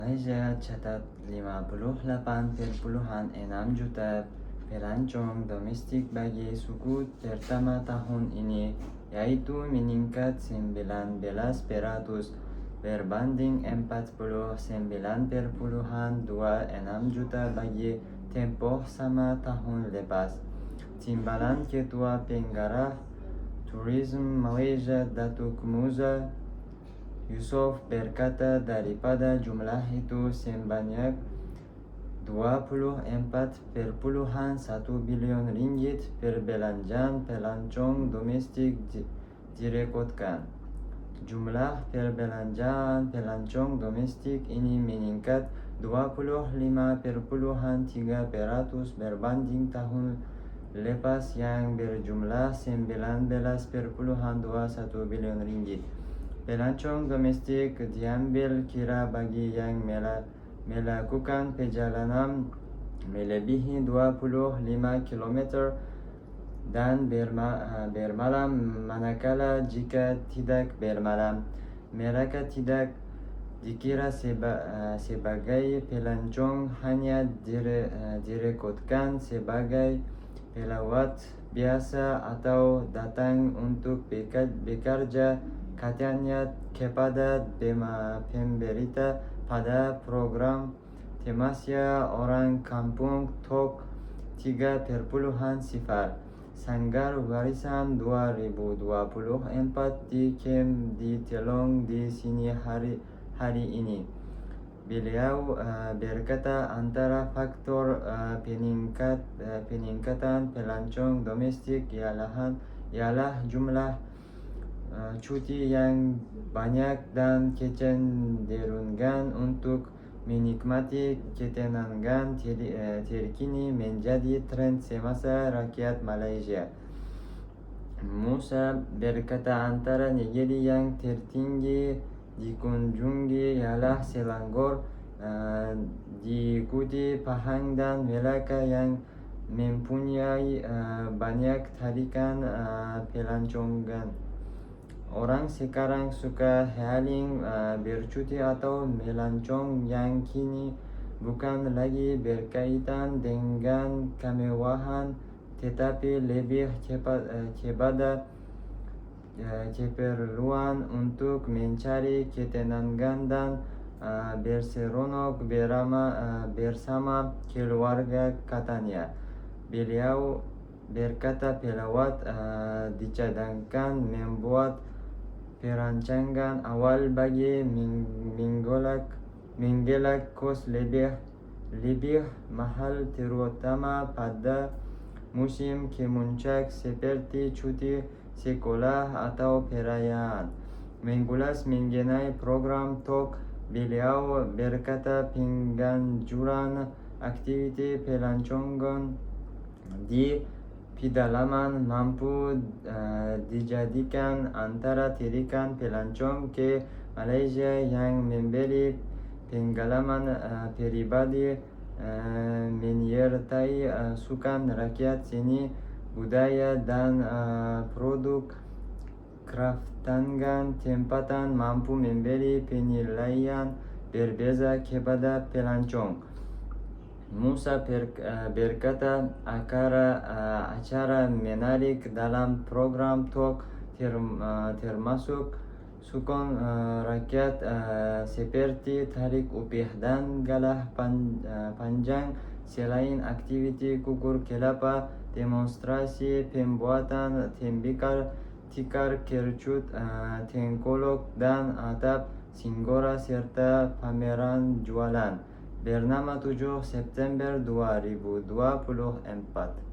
Malaysia catat 58,6 juta pelancong domestik bagi suku pertama tahun ini, yaitu meningkat 19% berbanding 49,26 juta bagi tempoh sama tahun lepas. Timbalan Ketua Penggarah Tourism Malaysia Datuk Muza Yusof berkata daripada jumlah itu sebanyak 24,1 bilion ringgit perbelanjaan pelancong domestik direkodkan. Jumlah perbelanjaan pelancong domestik ini meningkat 25,3% berbanding tahun lepas yang berjumlah 19,21 bilion ringgit. Pelancong domestik diambil kira bagi yang melakukan perjalanan melebihi 25 km dan bermalam, manakala jika tidak bermalam, mereka tidak dikira sebagai pelancong, hanya direkodkan sebagai pelawat biasa atau datang untuk bekerja, katanya kepada pemberita pada program Temasya Orang Kampung Tok 3.0 Sanggar Warisan 2024 di Kem di Telong di sini hari ini. Beliau berkata antara faktor peningkatan pelancong domestik ialah jumlah cuti yang banyak dan kecenderungan untuk menikmati ketenangan terkini menjadi tren semasa rakyat Malaysia. Musa berkata antara negeri yang tertinggi dikunjungi ialah Selangor, diikuti Pahang dan Melaka yang mempunyai banyak tarikan pelancongan. Orang sekarang suka healing, bercuti atau melancong yang kini bukan lagi berkaitan dengan kemewahan, tetapi lebih kepada keperluan untuk mencari ketenangan dan berseronok bersama keluarga, katanya. Beliau berkata pelawat dicadangkan membuat perancangan awal bagi menggelak kos lebih mahal, terutama pada musim kemuncak seperti cuti sekolah atau perayaan. Mengulas mengenai program Tok, beliau berkata penganjuran aktiviti pelancongan di pedalaman mampu dijadikan antara tarikan pelancong ke Malaysia yang memberi pengalaman pribadi, menyertai sukan rakyat, seni budaya dan produk kraftangan tempatan, mampu memberi penilaian berbeza kepada pelancong. Musa berkata acara menarik dalam program Tok termasuk sukon rakyat seperti tarik upah dan galah panjang. Selain aktiviti kukur kelapa, demonstrasi pembuatan tembikar, tikar kercut, tengkolok dan atap singgora serta pameran jualan bernama 7 September 2024.